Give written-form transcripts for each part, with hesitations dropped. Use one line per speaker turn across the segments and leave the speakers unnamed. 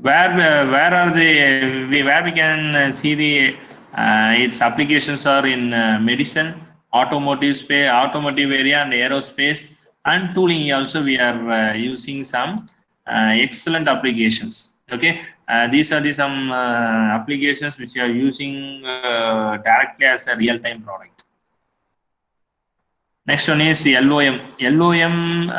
where are the where we can see the its applications are in medicine, automotive area, and aerospace and tooling. Also, we are using some excellent applications. Okay, these are the some applications which are using directly as a real-time product. Next one is LOM. LOM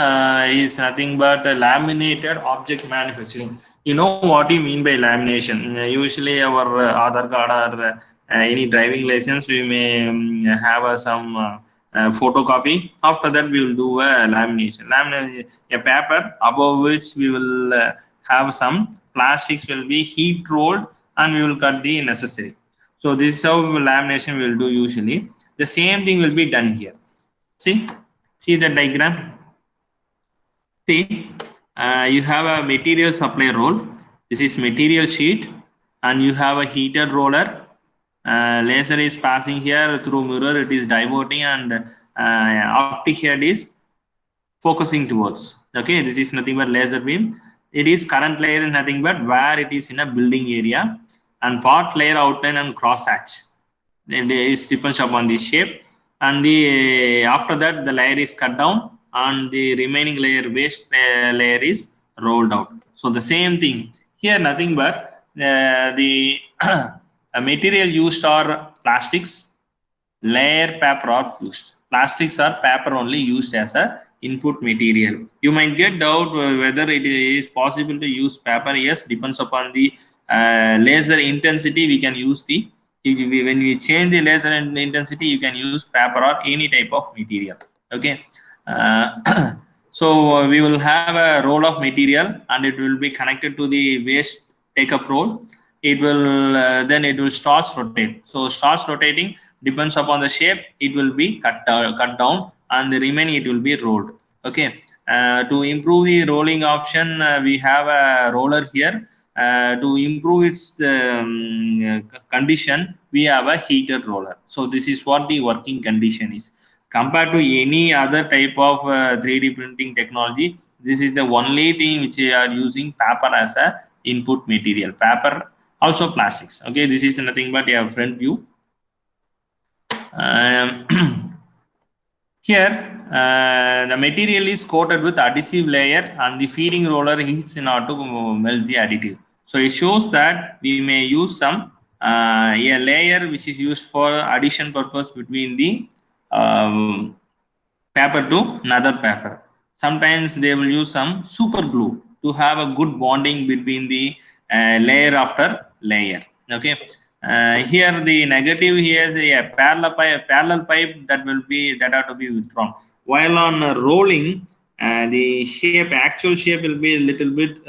is nothing but laminated object manufacturing. You know what you mean by lamination? Usually, our Aadhaar card or any driving license, we may have some photocopy. After that, we will do a lamination. A paper above which we will have some plastics will be heat rolled, and we will cut the necessary. So this is how lamination we will do usually. The same thing will be done here. See the diagram. See, you have a material supply roll. This is material sheet, and you have a heated roller. Laser is passing here through mirror. It is diverting, and optic head is focusing towards. Okay, this is nothing but laser beam. It is current layer is nothing but where it is in a building area, and part layer outline and cross hatch. It depends upon the shape. And the after that the layer is cut down, and the remaining layer waste layer is rolled out. So the same thing here, nothing but the material used are plastics, layer, paper or fused. Plastics or paper only used as a input material. You might get doubt whether it is possible to use paper. Yes, depends upon the laser intensity. We can use the when we change the laser intensity, you can use paper or any type of material. Okay, so we will have a roll of material, and it will be connected to the waste take-up roll. It will then it will starts rotate. So starts rotating, depends upon the shape. It will be cut down, and the remaining it will be rolled. Okay, to improve the rolling option, we have a roller here. To improve its condition, we have a heated roller. So this is what the working condition is. Compared to any other type of 3D printing technology, this is the only thing which we are using paper as a input material. Paper, also plastics. Okay, this is nothing but a front view. Here, the material is coated with adhesive layer, and the feeding roller heats in order to melt the additive. So it shows that we may use some a layer which is used for addition purpose between the paper to another paper. Sometimes they will use some super glue to have a good bonding between the layer after layer. Okay. Here the negative here is a parallel pipe that have to be withdrawn. While on rolling, the shape, actual shape will be a little bit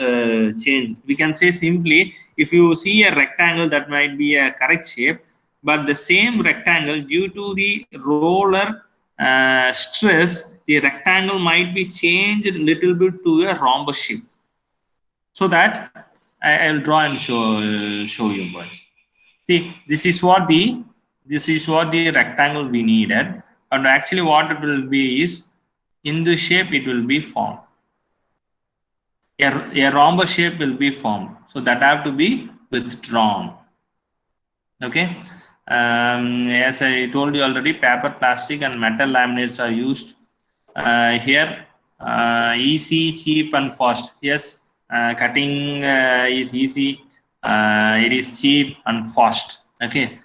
changed. We can say simply, if you see a rectangle, that might be a correct shape, but the same rectangle, due to the roller stress, the rectangle might be changed a little bit to a rhombus shape. So that I will draw and show you boys. See, this is what the rectangle we needed, and actually what it will be is, in this shape it will be formed. A rhombus shape will be formed, so that have to be withdrawn. Okay, as I told you already, paper, plastic, and metal laminates are used here. Easy, cheap, and fast. Yes, cutting is easy. It is cheap and fast. Okay,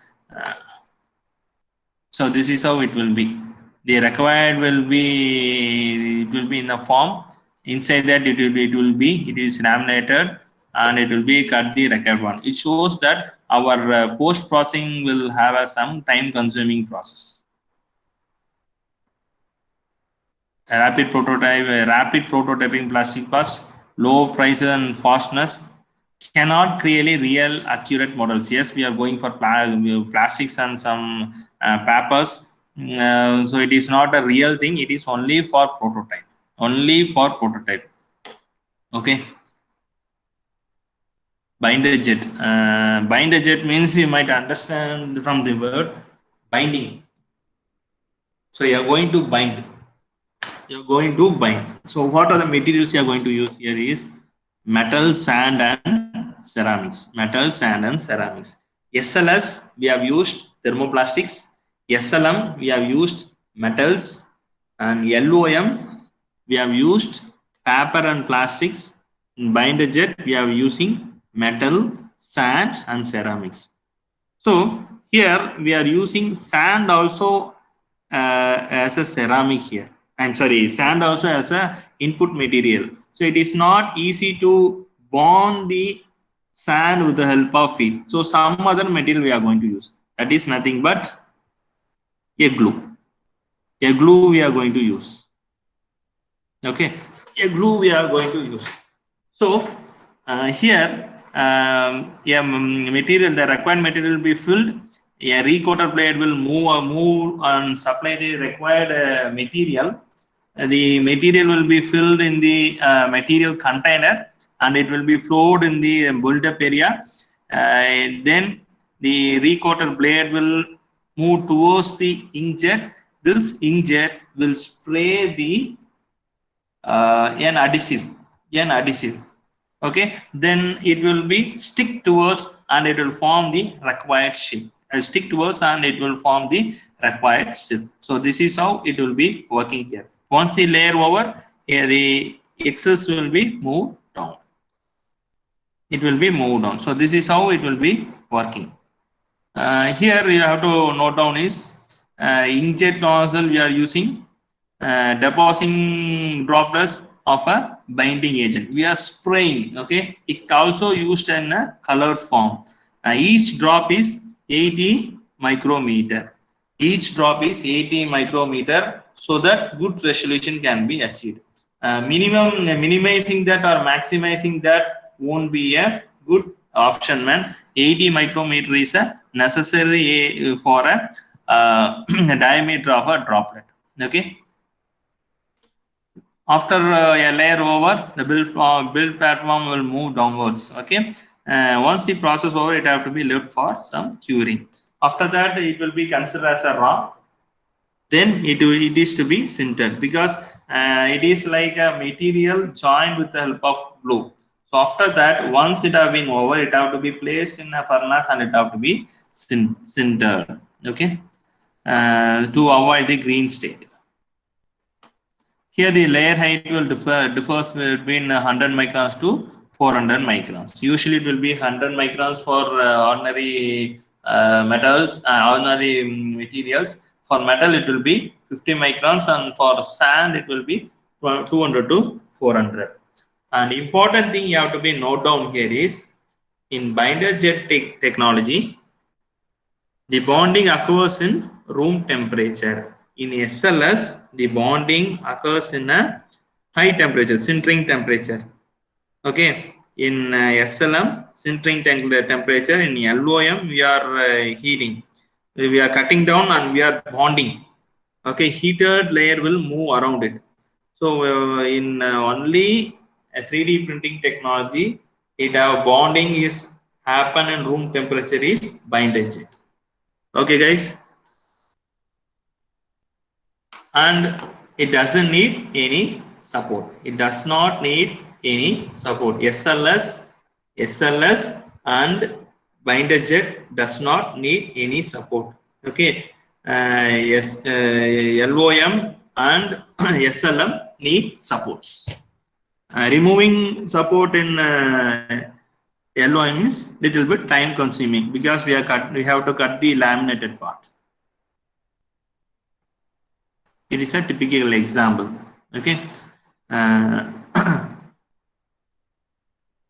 so this is how it will be. The required will be, it will be in the form. Inside that it is laminated, and it will be cut the required one. It shows that our post processing will have some time consuming process. Rapid prototyping plastic parts, low prices and fastness, cannot create real accurate models. Yes, we are going for plastics and some papers. So it is not a real thing. It is only for prototype. Okay. Binder jet. Binder jet means, you might understand from the word binding. So you are going to bind. So what are the materials you are going to use here is metal, sand, and ceramics. Metal, sand, and ceramics. SLS, we have used thermoplastics. SLM, we have used metals. And LOM, we have used paper and plastics. In binder jet, we are using metal, sand, and ceramics. So here we are using sand also as a ceramic here. I'm sorry, sand also as a input material. So it is not easy to bond the sand with the help of it. So some other material we are going to use. That is nothing but a glue. A glue we are going to use. Okay, a glue we are going to use. So here, material, the required material will be filled. A recoater blade will move and supply the required material. The material will be filled in the material container, and it will be flowed in the build-up area. Then the recoater blade will move towards the inkjet. This inkjet will spray the an adhesive. Okay, then it will be stick towards and it will form the required shape. Stick towards and it will form the required shape. So this is how it will be working here. Once the layer over, the excess will be moved down. It will be moved down. So this is how it will be working. Here you have to note down is inkjet nozzle we are using, depositing droplets of a binding agent. We are spraying. Okay, it also used in a colored form. Each drop is 80 micrometer. Each drop is 80 micrometer, so that good resolution can be achieved. Minimizing that or maximizing that won't be a good option, man. 80 micrometer is a necessary for a diameter of a droplet. Okay. After a layer over, the build platform will move downwards. Okay. Once the process over, it have to be left for some curing. After that, it will be considered as a raw. Then it is to be sintered, because it is like a material joined with the help of glue. So after that, once it have been over, it have to be placed in a furnace and it have to be sintered. Okay, to avoid the green state. Here the layer height will differs between 100 microns to 400 microns. Usually it will be 100 microns for ordinary metals, ordinary materials. For metal it will be 50 microns, and for sand it will be 200 to 400. And important thing you have to be note down here is, in binder jet technology, the bonding occurs in room temperature. In SLS, the bonding occurs in a high temperature, sintering temperature. Okay. In SLM, sintering temperature. In LOM, we are heating. We are cutting down and we are bonding. Okay. Heated layer will move around it. So in only a 3D printing technology, bonding is happen in room temperature is binder jet. Okay, guys. And it doesn't need any support. It does not need any support. SLS and binder jet does not need any support. Okay. LOM and SLM need supports. Removing support in LOM is little bit time consuming, because we have to cut the laminated part. It is a typical example. Okay.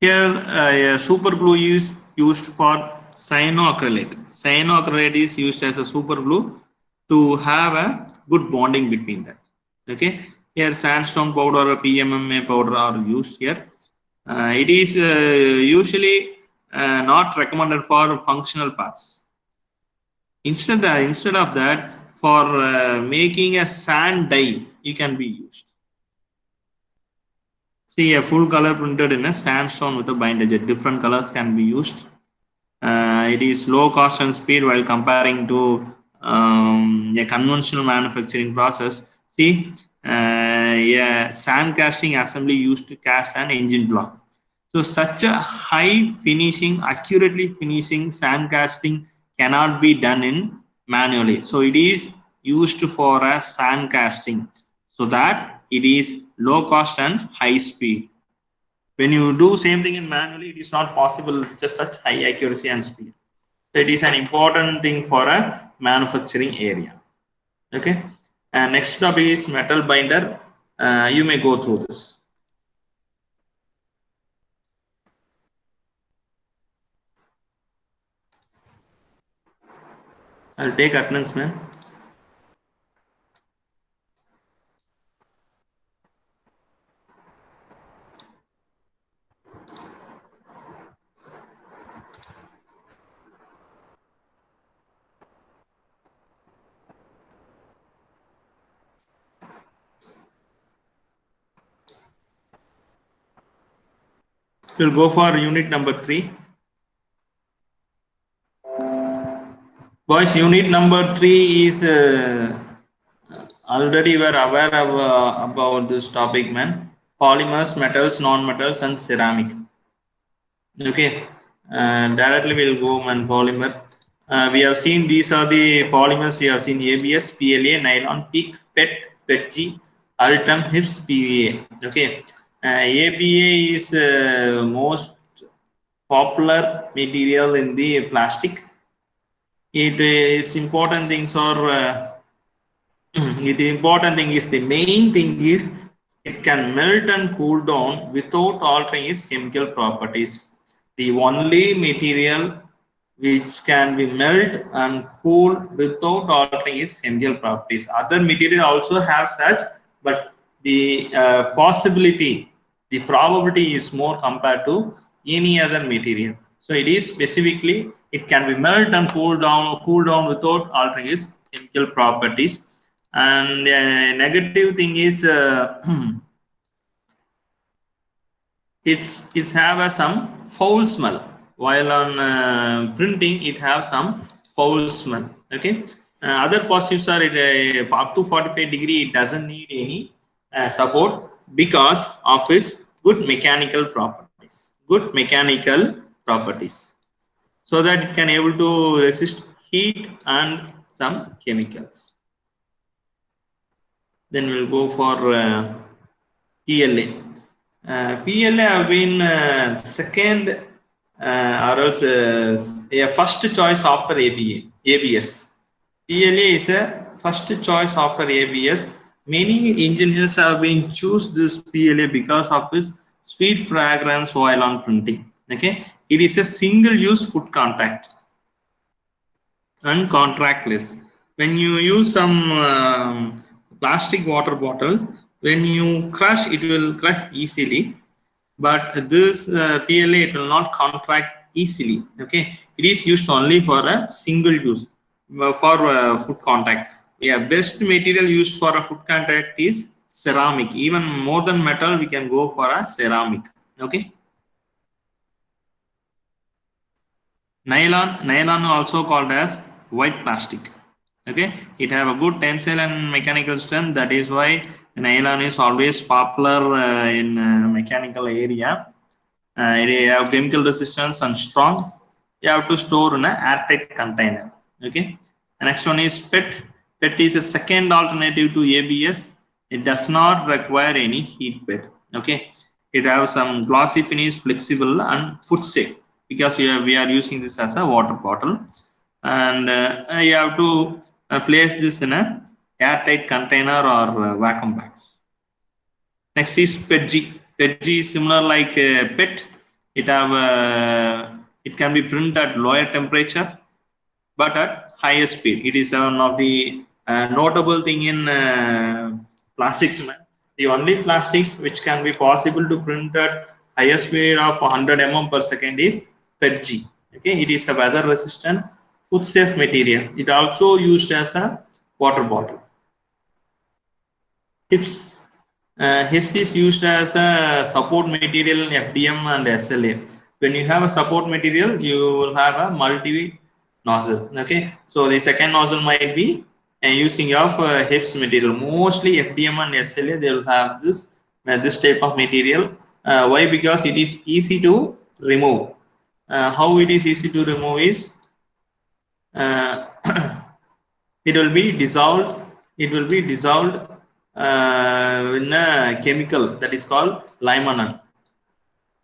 Here super glue is used for cyanoacrylate. Cyanoacrylate is used as a super glue to have a good bonding between them. Okay. Here sandstone powder or PMMA powder are used here. It is usually not recommended for functional parts. Instead of that, for making a sand dye, it can be used. See, a full color printed in a sandstone with a binder jet. Different colors can be used. It is low cost and speed while comparing to a conventional manufacturing process. See, sand casting assembly used to cast an engine block. So such a high finishing, accurately finishing sand casting cannot be done in manually. So it is used for a sand casting so that it is low cost and high speed. When you do same thing in manually, it is not possible with just such high accuracy and speed. So it is an important thing for a manufacturing area. Okay. And next topic is metal binder. You may go through this. I'll take attendance, man. We'll go for unit number 3. Boys, unit number 3 is already we're aware of about this topic, man. Polymers, metals, non-metals, and ceramic. Okay, directly we'll go man. Polymer. We have seen these are the polymers. We have seen ABS, PLA, nylon, PEEK, PET, PETG, Ultem, HIPS, PVA. Okay, ABA is most popular material in the plastic. Its important things are the important thing is the main thing is it can melt and cool down without altering its chemical properties. The only material which can be melt and cool without altering its chemical properties. Other material also have such, but the possibility, the probability is more compared to any other material. So it is specifically it can be melt and cool down without altering its chemical properties. And the negative thing is it's have some foul smell while on printing. It have some foul smell. Okay, other positives are it up to 45 degree it doesn't need any support because of its good mechanical properties, so that it can able to resist heat and some chemicals. Then we'll go for PLA. PLA have been second or else a first choice after ABS. PLA is a first choice after ABS. Many engineers have been choose this PLA because of its sweet fragrance while on printing. Okay, it is a single-use foot contact and contractless. When you use some plastic water bottle, when you crush, it will crush easily, but this PLA it will not contract easily. Okay, it is used only for a single use for foot contact. Yeah, best material used for a foot contact is ceramic. Even more than metal, we can go for a ceramic. Okay. Nylon also called as white plastic. Okay, it have a good tensile and mechanical strength. That is why nylon is always popular in mechanical area. It have chemical resistance and strong. You have to store in an airtight container. Okay, the next one is PET. PET is a second alternative to ABS. It does not require any heat bed. Okay, it have some glossy finish, flexible and foot safe, because we are using this as a water bottle, and you have to place this in a airtight container or vacuum bags. Next is PETG. PETG is similar like PET. It can be printed at lower temperature but at higher speed. It is one of the notable thing in plastics. The only plastics which can be possible to print at higher speed of 100 mm per second is PETG. Okay, it is a weather resistant, food safe material. It also used as a water bottle. HIPS. HIPS is used as a support material in FDM and SLA. When you have a support material, you will have a multi nozzle. Okay, so the second nozzle might be using of HIPS material. Mostly FDM and SLA, they will have this type of material. Why? Because it is easy to remove. How it is easy to remove is uh, it will be dissolved. It will be dissolved in a chemical that is called limonene.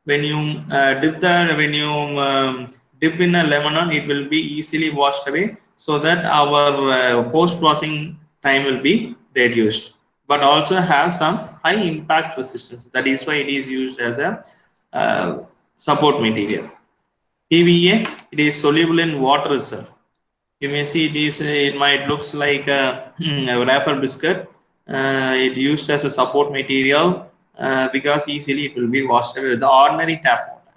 When you when you dip in a lemon, it will be easily washed away, so that our post processing time will be reduced, but also have some high impact resistance. That is why it is used as a support material. PVA, it is soluble in water itself. You may see it might looks like a wrapper biscuit. It used as a support material because easily it will be washed away with the ordinary tap water.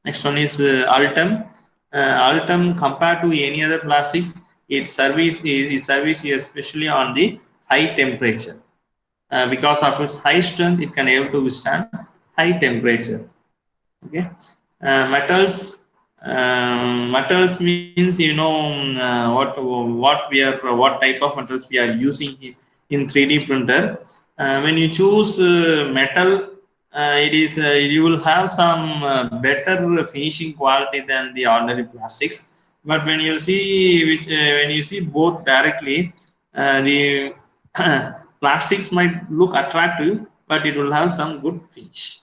Next one is Ultem. Ultem, compared to any other plastics, it service especially on the high temperature. Because of its high strength, it can able to withstand high temperature. Okay. Metals means, you know, what type of metals we are using in 3D printer. When you choose metal, it is you will have some better finishing quality than the ordinary plastics. But when you see when you see both directly, the plastics might look attractive, but it will have some good finish.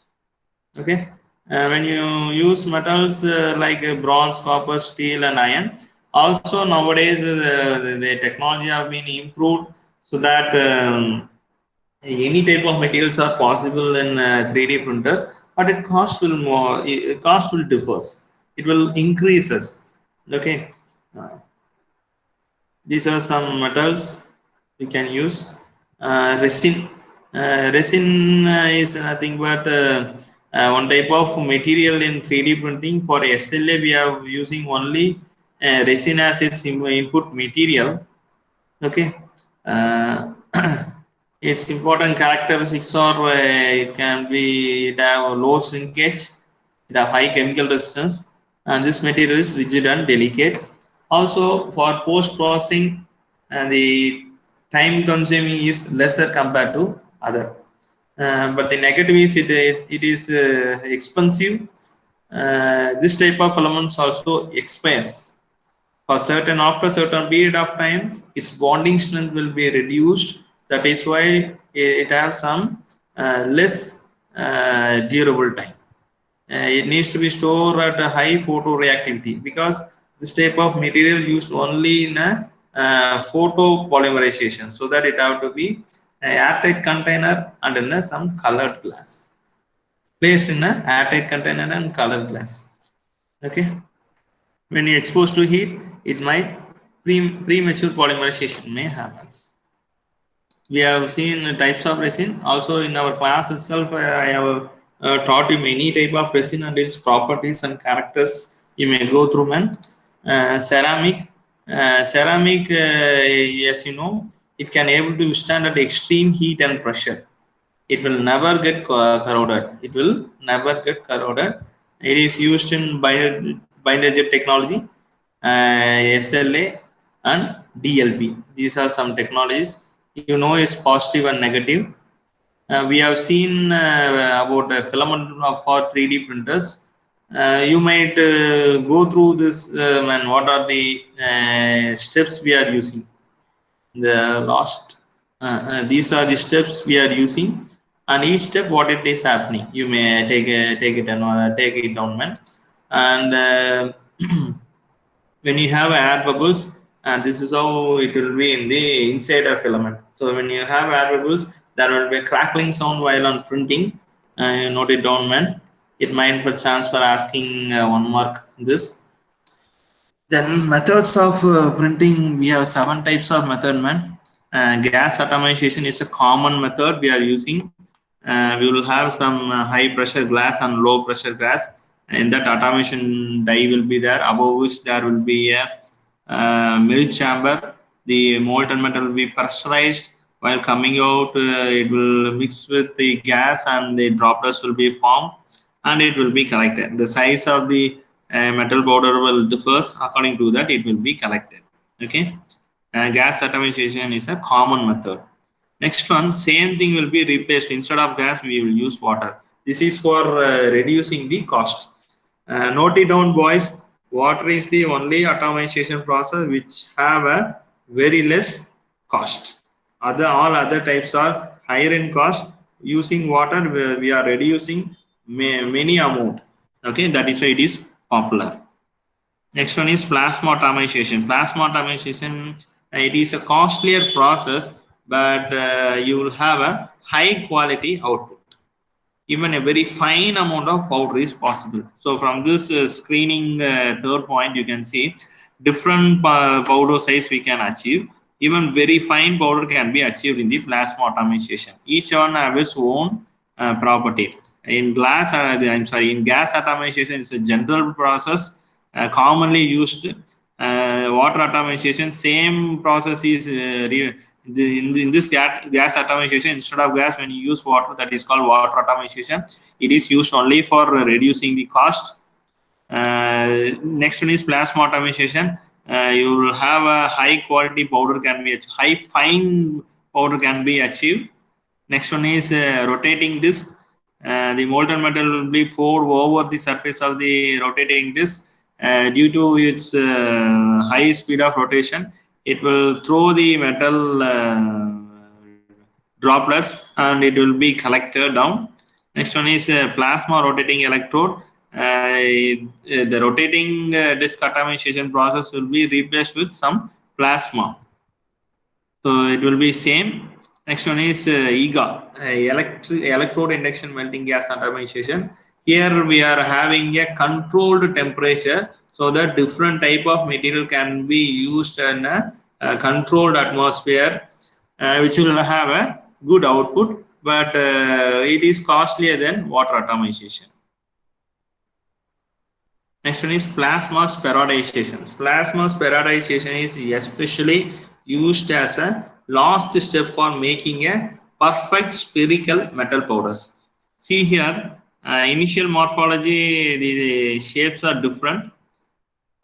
Okay. When you use metals like bronze, copper, steel, and iron, also nowadays the technology have been improved, so that any type of materials are possible in 3D printers, but cost will differs. It will increases. Okay. Uh, these are some metals we can use. Resin. Resin is nothing but one type of material in 3D printing. For SLA, we are using only resin as its input material. Okay. Uh, its important characteristics are it can be it have a low shrinkage, it have high chemical resistance, and this material is rigid and delicate. Also, for post processing, the time consuming is lesser compared to other. But the negative is it is expensive. This type of elements also expires. For certain after certain period of time, its bonding strength will be reduced. That is why it has some less durable time. It needs to be stored at a high photoreactivity, because this type of material used only in a photopolymerization, so that it have to be an airtight container and in some colored glass, placed in a airtight container and colored glass. Okay. When you expose to heat, it might premature polymerization may happens. We have seen types of resin. Also in our class itself, I have taught you many type of resin and its properties and characters. You may go through, man. Ceramic. Ceramic, yes, you know, it can able to withstand at extreme heat and pressure. It will never get corroded. It will never get corroded. It is used in binder jet technology, SLA, and DLP. These are some technologies. You know, is positive and negative. We have seen about a filament for 3D printers. You might go through this and what are the steps we are using. The last these are the steps we are using, and each step what it is happening. You may take it and take it down, man. And when you have air bubbles, and this is how it will be in the inside of filament. So when you have air bubbles, there will be a crackling sound while on printing. Note it down, man. It might for chance for asking 1 mark this. Then methods of printing, we have 7 types of method, man. Gas atomization is a common method we are using. We will have some high pressure glass and low pressure glass. In that atomization die will be there, above which there will be a mill chamber. The molten metal will be pressurized. While coming out, it will mix with the gas and the droplets will be formed, and it will be collected. The size of the metal powder will differs. According to that, it will be collected. Okay. Gas atomization is a common method. Next one, same thing will be replaced. Instead of gas, we will use water. This is for reducing the cost. Note it down, boys. Water is the only atomization process which have a very less cost. All other types are higher in cost. Using water, we are reducing many amount. Okay, that is why it is popular. Next one is plasma atomization. Plasma atomization, it is a costlier process, but you will have a high quality output. Even a very fine amount of powder is possible. So from this screening third point, you can see different powder size we can achieve. Even very fine powder can be achieved in the plasma atomization. Each one has its own property. In gas atomization, it's a general process commonly used. Water atomization, same process is in this gas atomization. Instead of gas, when you use water, that is called water atomization. It is used only for reducing the cost. Next one is plasma atomization. You will have a high quality powder can be achieved. High fine powder can be achieved. Next one is rotating disc. The molten metal will be poured over the surface of the rotating disc. Due to its high speed of rotation, it will throw the metal droplets and it will be collected down. Next one is plasma rotating electrode. The rotating disc atomization process will be replaced with some plasma. So it will be same. Next one is EGA, electrode induction melting gas atomization. Here we are having a controlled temperature so that different type of material can be used in a controlled atmosphere, which will have a good output, but it is costlier than water atomization. Next one is plasma spheroidization. Plasma spheroidization is especially used as a last step for making a perfect spherical metal powders. See here, initial morphology, the shapes are different.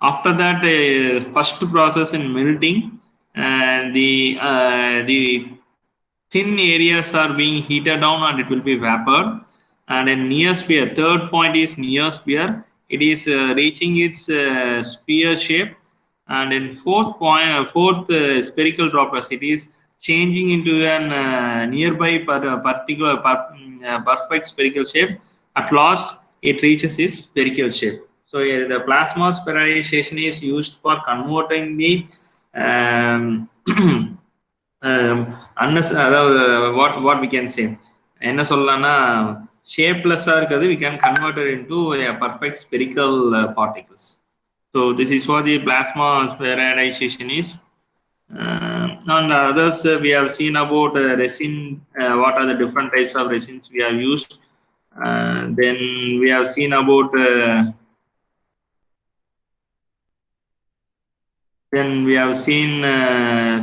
After that, first process in melting, the thin areas are being heated down and it will be vapor. And in neosphere, third point is neosphere. It is reaching its sphere shape. And in fourth spherical droplets, it is changing into an nearby perfect spherical shape. At last, it reaches its spherical shape. So the plasma spheroidization is used for converting the what we can say, என்ன சொல்லலாம்னா shapeless இருக்கிறது we can convert it into a perfect spherical particles. So this is what the plasma spheroidization is. And others we have seen about resin, what are the different types of resins we have used. Then we have seen about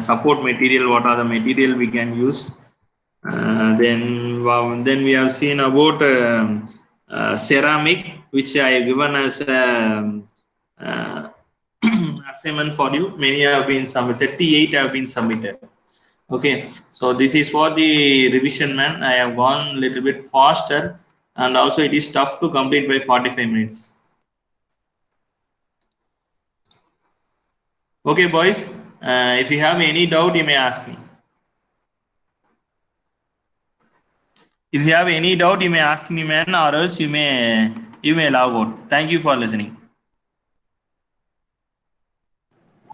support material, what are the material we can use. Then we have seen about ceramic, which I have given as assignment for you. Many have been submitted, 38 have been submitted. Okay, so this is for the revision, man. I have gone a little bit faster, and also it is tough to complete by 45 minutes. Okay, boys, if you have any doubt, you may ask me. If you have any doubt, you may ask me, man, or else you may log out. Thank you for listening.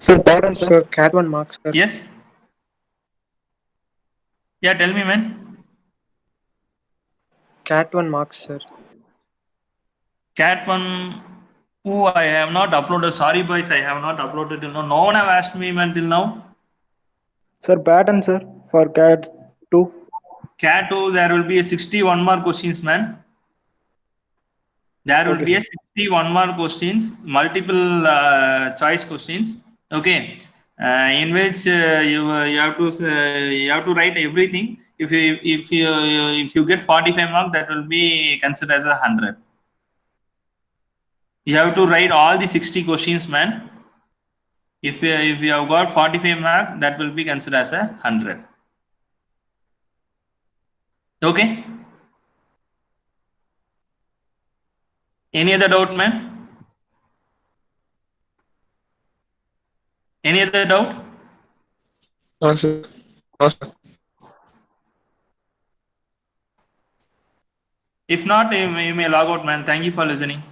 Sir, pardon, sir. Cat 1 marks, sir.
Yes. Yeah, tell me, man.
Cat 1 marks, sir.
Cat 1. Oh, I have not uploaded. Sorry, boys, I have not uploaded till now. No one have asked me, man, till now.
Sir, pattern, sir, for Cat 2.
Cat 2, there will be a 61 mark questions, man. There will be a 61 mark questions, multiple choice questions. Okay, in which you have to write everything. If you get 45 mark, that will be considered as 100. You have to write all the 60 questions, man. If you have got 45 mark, that will be considered as 100. Okay. Any other doubt, man? Any other doubt?
No, sir. No, sir.
If not, you may log out, man. Thank you for listening.